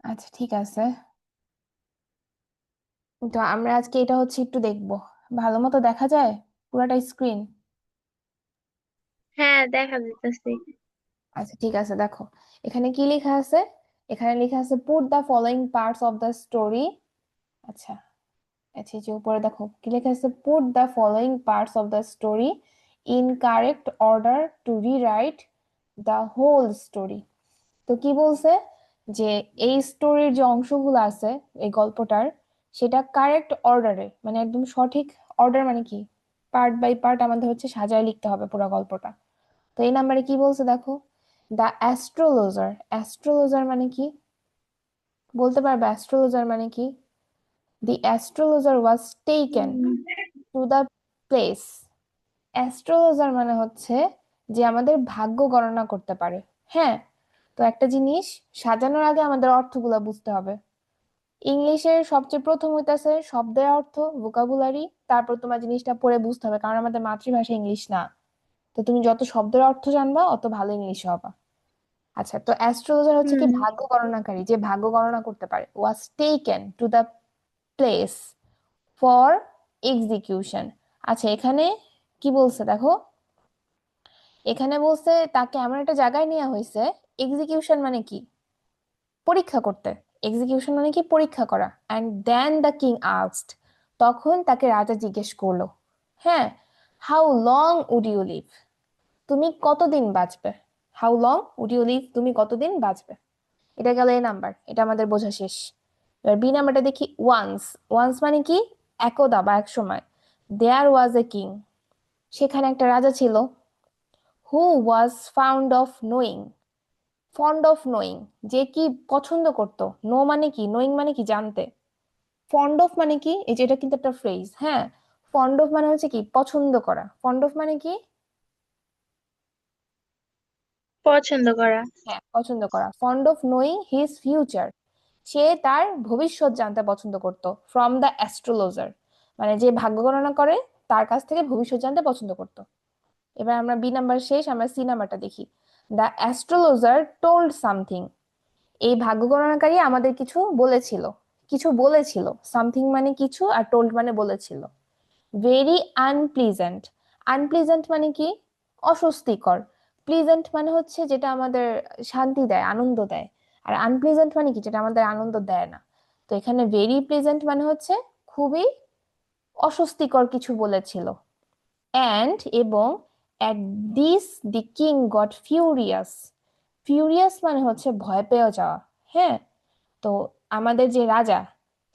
আচ্ছা ঠিক আছে। তো আমরা আজকে এটা হচ্ছে একটু দেখবো, ভালো মতো দেখা যায় পুরাটা স্ক্রিন? হ্যাঁ, দেখা যাইতেছে। আচ্ছা ঠিক আছে, দেখো এখানে কি লেখা আছে। এখানে লেখা আছে put the following parts of the story. আচ্ছা, আচ্ছা এই যে উপরে দেখো কি লেখা আছে, put the following parts of the story in correct order to rewrite the whole story. তো কি বলছে যে এই স্টোরির যে অংশগুলো আছে এই গল্পটার, সেটা কারেক্ট অর্ডারে, মানে একদম সঠিক অর্ডার, মানে কি পার্ট বাই পার্ট আমাদের হচ্ছে সাজায় লিখতে হবে পুরো গল্পটা। তো এই নাম্বারে কি বলছে দেখো, দ্য অ্যাস্ট্রোলজার। অ্যাস্ট্রোলজার মানে কি বলতে পারবে? অ্যাস্ট্রোলজার মানে কি? The astrologer was taken um, to the place. Astrologer মানে হচ্ছে যে আমাদের ভাগ্য গণনা করতে পারে। হ্যাঁ, তো একটা জিনিস সাজানোর আগে আমাদের অর্থগুলা বুঝতে হবে। ইংলিশের সবচেয়ে প্রথম হইতাছে শব্দের অর্থ, ভোকাবুলারি, তারপর তোমার জিনিসটা পড়ে বুঝতে হবে, কারণ আমাদের মাতৃভাষা ইংলিশ না। তো তুমি যত শব্দের অর্থ জানবা অত ভালো ইংলিশ হবা। আচ্ছা, তো অ্যাস্ট্রোলজার হচ্ছে কি হুম। ভাগ্য গণনাকারী, যে ভাগ্য গণনা করতে পারে। Was taken to the place for execution. আচ্ছা এখানে কি বলছে দেখো, এখানে বলছে তাকে এমন একটা জায়গায় নেওয়া হয়েছে। এক্সিকিউশন মানে কি? পরীক্ষা করতে। এক্সিকিউশন মানে কি? পরীক্ষা করা। And then the king asked, তখন তাকে রাজা জিজ্ঞেস করলো, হ্যাঁ, how long would you live, তুমি কতদিন বাঁচবে? How long would you live, তুমি কতদিন বাঁচবে। এটা গেল এ নাম্বার, এটা আমাদের বোঝা শেষ। এবার বি নাম্বারটা দেখি। ওয়ান্স। ওয়ান্স মানে কি? একদা বা এক সময়। দেয়ার ওয়াজ এ কিং, সেখানে একটা রাজা ছিল। Who was found of knowing. Fond of knowing, যে কি পছন্দ করতো। নো মানে কি? নোয়িং মানে কি? জানতে। ফন্ড অফ মানে কি? এই যে এটা কিন্তু একটা ফ্রেজ। হ্যাঁ, ফন্ড অফ মানে হচ্ছে কি? পছন্দ করা। ফন্ড অফ মানে কি? পছন্দ করা। হ্যাঁ, পছন্দ করা। Fond of knowing his future, সে তার ভবিষ্যৎ জানতে পছন্দ করত। ফ্রম দ্য অ্যাস্ট্রোলজার, মানে যে ভাগ্য গণনা করে তার কাছ থেকে ভবিষ্যৎ জানতে পছন্দ করত। এবার আমরা বি নাম্বার শেষ, আমরা সি নাম্বারটা দেখি। দ্য অ্যাস্ট্রোলজার টোল্ড সামথিং, এই ভাগ্য গণনাকারী আমাদের কিছু বলেছিল। কিছু বলেছিল, সামথিং মানে কিছু, আর টোল্ড মানে বলেছিল। Very unpleasant. আনপ্লিজেন্ট মানে কি? অস্বস্তিকর। প্লিজেন্ট মানে হচ্ছে যেটা আমাদের শান্তি দেয়, আনন্দ দেয়। আর আনপ্লিজেন্ট মানে কি? যেটা আমাদের আনন্দ দেয় না। তো এখানে ভেরি প্লিজেন্ট মানে হচ্ছে খুবই অস্বস্তিকর কিছু বলেছিল। অ্যান্ড এবং at this the king goat furious. Furious মানে হচ্ছে ভয় পেয়ে যাওয়া। হ্যাঁ, তো আমাদের যে রাজা,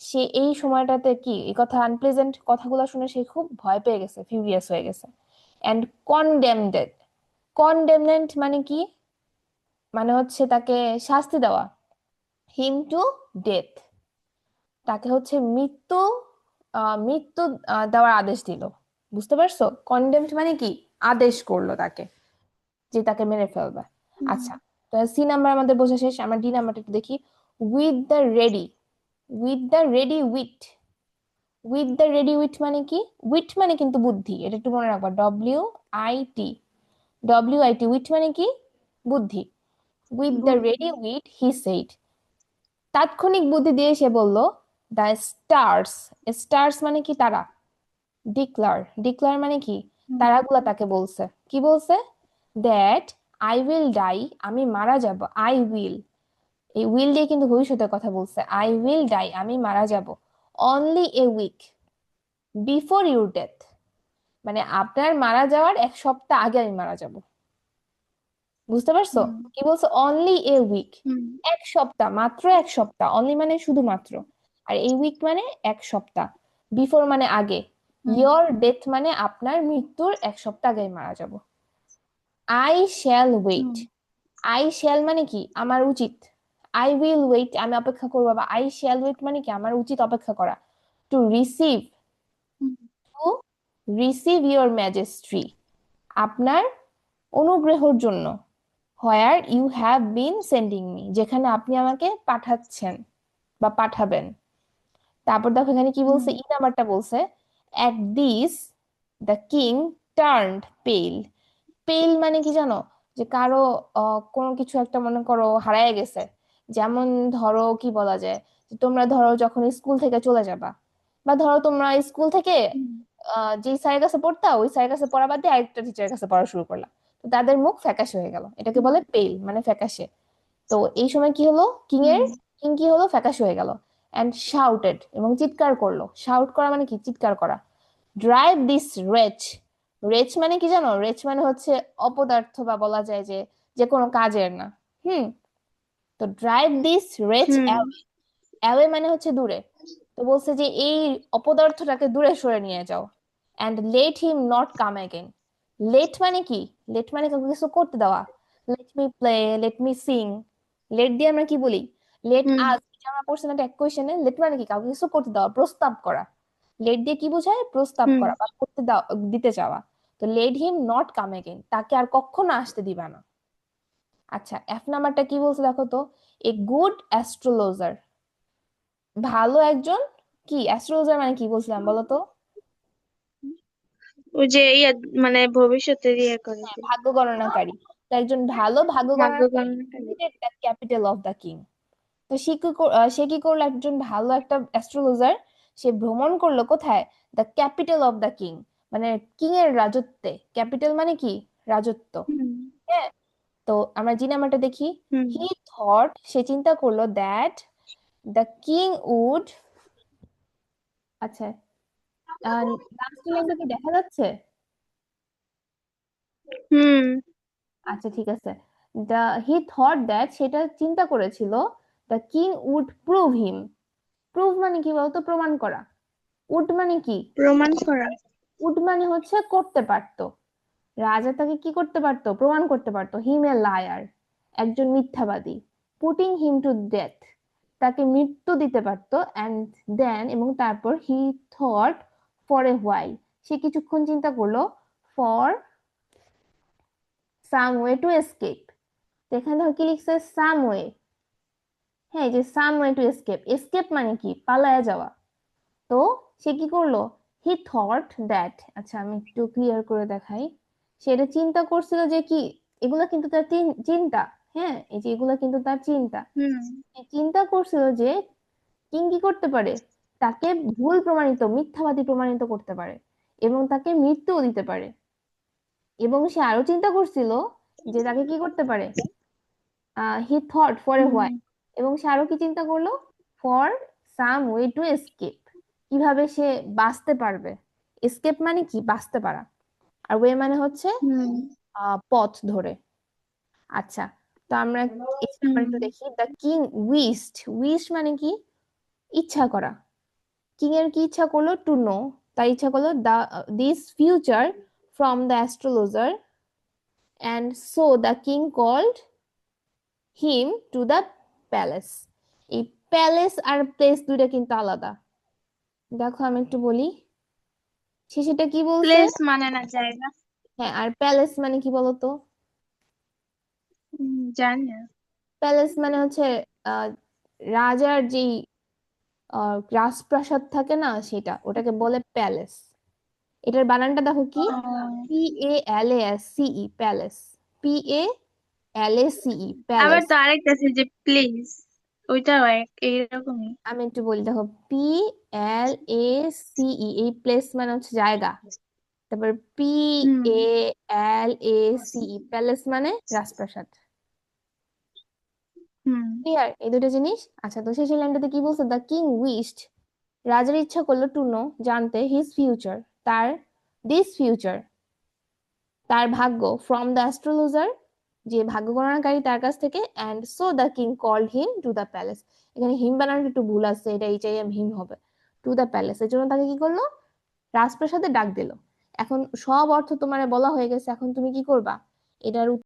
সে এই সময়টাতে কি এই কথা আনপ্লেজেন্ট কথাগুলো শুনে সে খুব ভয় পেয়ে গেছে, ফিউরিয়াস হয়ে গেছে। অ্যান্ড কনডেমডেড। কনডেমনেন্ট মানে কি? মানে হচ্ছে তাকে শাস্তি দেওয়া। হিম টু ডেথ, তাকে হচ্ছে মৃত্যু, মৃত্যু দেওয়ার আদেশ দিল। বুঝতে পারছো? কনডেমড মানে কি? আদেশ করলো তাকে যে তাকে মেরে ফেলবে। হুম। আচ্ছা, তো সি নাম্বার আমাদের বোঝা শেষ, আমরা ডি নাম্বারটা একটু দেখি। With the ready. With the ready wit. With the ready wit মানে কি? উইট মানে কিন্তু বুদ্ধি, এটা একটু মনে রাখবা। W I T. W I T, wit মানে কি? বুদ্ধি। উইথ দ্য রেডি বুদ্ধি। উইট হি সেইড, তাৎক্ষণিক বুদ্ধি দিয়ে সে বলল। The stars. স্টার্স মানে কি? তারা। ডিক্লার। ডিক্লার মানে কি? হুম। তারাগুলা তাকে বলছে। কি বলছে? দ্যাট আই উইল ডাই, আমি মারা যাব। আই উইল, এই উইল দিয়ে কিন্তু ভবিষ্যতের কথা বলছে। আই উইল ডাই, আমি মারা যাব। Only a week before your death, মানে আপনার মারা যাওয়ার এক সপ্তাহ আগে আমি মারা যাব। বুঝতে পারছো? হুম। কি বলছো? অনলি এ উইক, হুম। এক সপ্তাহ, মাত্র এক সপ্তাহ। অনলি মানে শুধুমাত্র, আর এই উইক মানে এক সপ্তাহ। বিফোর মানে আগে। হুম। ইয়োর ডেথ মানে আপনার মৃত্যুর এক সপ্তাহ আগে আমি মারা যাব। I shall wait. Hmm. I shall মানে কি? আমার উচিত। আই উইল ওয়েট, আমি অপেক্ষা করবো। বা আই শ্যাল ওয়েট মানে কি? আমার উচিত অপেক্ষা করা। To receive. Hmm. To receive your majesty, আপনার অনুগ্রহের জন্য। Where you have been sending me, যেখানে আপনি আমাকে পাঠাচ্ছেন বা পাঠাবেন। তারপর দেখো এখানে কি হুম। বলছে, ই নাম্বারটা বলছে। At this the king turned পেল। পেল মানে কি জানো? যে কারো কোনো কিছু একটা মনে করো হারায় গেছে, যেমন ধরো কি বলা যায়, যে তোমরা ধরো যখন স্কুল থেকে চলে যাবা, বা ধরো তোমরা স্কুল থেকে হুম যে স্যারের কাছে পড়তা ওই স্যারের কাছে পড়া বাদ দিয়ে আরেকটা টিচারের কাছে পড়া শুরু করলা, তো তাদের মুখ ফ্যাকাশে হয়ে গেল, এটাকে হুম বলে পেল, মানে ফ্যাকাশে। তো এই সময় কি হলো, হুম কিং কি হলো, ফ্যাকাশে হয়ে গেল। এন্ড শাউটেড, এবং চিৎকার করলো। শাউট করা মানে কি, চিৎকার করা। Drive this wretch. রেচ মানে কি জানো? রেচ মানে হচ্ছে অপদার্থ, বা বলা যায় যে যে কোনো কাজের না। হুম। তো drive this wretch hmm away. Away মানে হচ্ছে দূরে। তো বলছে যে এই অপদার্থটাকে দূরে সরে নিয়ে যাও। And let him not come again. Let মানে কি? লেট মানে কাউকে কিছু করতে দেওয়া। Let me play, let me sing. Let দিয়ে আমরা কি বলি? লেট হুম আস, এটা আমরা পড়ছি না একটা এক কোয়েশ্চেনে। লেট মানে কি? কাউকে কিছু করতে দেওয়া, প্রস্তাব করা। লেট দিয়ে কি বোঝায়? প্রস্তাব হুম করা বা করতে দাও, দিতে চাওয়া। তো let him not come again, তাকে আর কখনো আসতে দিবা না। আচ্ছা, এফ নাম্বারটা কি বলছে দেখো তো। এ গুড অ্যাস্ট্রোলজার, ভালো একজন কি অ্যাস্ট্রোলজার মানে কি বলছিলাম বলো তো? ওই যে মানে ভবিষ্যতের করে হ্যাঁ, যে ভাগ্য গণনাকারী। তো একজন ভালো ভাগ্য ভাগ্য গণনাকারী গণনাকারী। The capital of the king. তো সে কি করলো, একজন ভালো একটা অ্যাস্ট্রোলজার, সে ভ্রমণ করলো কোথায়? The capital of the king, মানে কিং এর রাজত্বে। ক্যাপিটাল মানে কি? রাজত্ব। হুম হ্যাঁ। তো আমরা জি নাম্বারটা দেখি। হুম হি থট, সে চিন্তা করলো, দ্যাট দ্য কিং উড। আচ্ছা, লাস্ট লাইনটা কি দেখা যাচ্ছে? হুম আচ্ছা ঠিক আছে। দা হি থট দ্যাট, সেটা চিন্তা করেছিল, the king would prove him. Prove মানে কি বলতো? প্রমাণ করা। উড মানে কি? প্রমাণ করা। উড মানে হচ্ছে করতে পারতো। রাজা তাকে কি করতে পারতো? প্রমাণ করতে পারতো। হিম এ লায়ার, একজন মিথ্যাবাদী। পুটিং হিম টু ডেথ, তাকে মৃত্যু দিতে পারতো। অ্যান্ড দেন, এবং তারপর, he thought for a while, সে কিছুক্ষণ চিন্তা করলো। For some way to escape. এখানে দেখো কি লিখছে, সাম ওয়ে। হ্যাঁ, এই যে some way to escape, escape মানে কি? পালায়া যাওয়া। তো সে কি করলো? হি থট দ্যাট, আচ্ছা আমি একটু ক্লিয়ার করে দেখাই। সে এটা চিন্তা করছিল যে কি, এগুলা কিন্তু তার চিন্তা। হ্যাঁ, এই যে এগুলা কিন্তু তার চিন্তা। হুম সে চিন্তা করছিল যে কিং কি করতে পারে, তাকে ভুল প্রমাণিত, মিথ্যাবাদী প্রমাণিত করতে পারে, এবং তাকে মৃত্যুও দিতে পারে। এবং সে আরো চিন্তা করছিল যে তাকে কি করতে পারে, হি thought for A hmm while, এবং সে আরো কি চিন্তা করলো, for some way to escape, কিভাবে সে বাঁচতে পারবে। এসকেপ মানে কি? বাঁচতে পারা। আর ওয়ে মানে হচ্ছে হুম পথ ধরে। আচ্ছা, তো আমরা আমরা হুম একটু দেখি। দ্য কিং উইশড, উইশ মানে কি? ইচ্ছা করা। কিং এর কি ইচ্ছা করলো? টু নো, তাই ইচ্ছা করলো the this future from the astrologer. And so the king called him to the palace. এই প্যালেস আর প্লেস দুইটা কিন্তু আলাদা। দেখো আমি একটু বলি, সে সেটা কি বলছে। প্লেস মানে না জায়গা। হ্যাঁ, আর প্যালেস মানে কি বলতো? জানি না। প্যালেস মানে হচ্ছে আহ রাজার যেই রাজপ্রাসাদ থাকে না, সেটা, ওটাকে বলে প্যালেস। এটার বানানটা দেখো কি, ও, PALASCE, প্যালেস। PALACE, আবার প্যালেস। তো আরেকটা আছে যে প্লেস, ওইটাও এইরকমই। আমি একটু বলি দেখো, PLACE, এই প্লেস মানে হচ্ছে জায়গা। তারপর হুম PALACE, প্যালেস মানে রাজপ্রাসাদ। হুম ক্লিয়ার এই দুটো জিনিস? আচ্ছা, তো শেষের লাইনটাতে কি বলছে? দ্য কিং উইশড, রাজার ইচ্ছা করলো, টু নো, জানতে, হিজ ফিউচার, তার, দিস ফিউচার, তার ভাগ্য, ফ্রম দ্য অ্যাস্ট্রোলজার, যে ভাগ্য গণনাকারী তার কাছ থেকে। And so the king called him to the palace. এখানে হিম বানানটা একটু ভুল আছে, এটা এইচআইএম হিম হবে। টু দ্য প্যালেস, এর জন্য তাকে কি করলো? রাজপ্রাসাদে ডাক দিল। এখন সব অর্থ তোমার বলা হয়ে গেছে, এখন তুমি কি করবা? এটার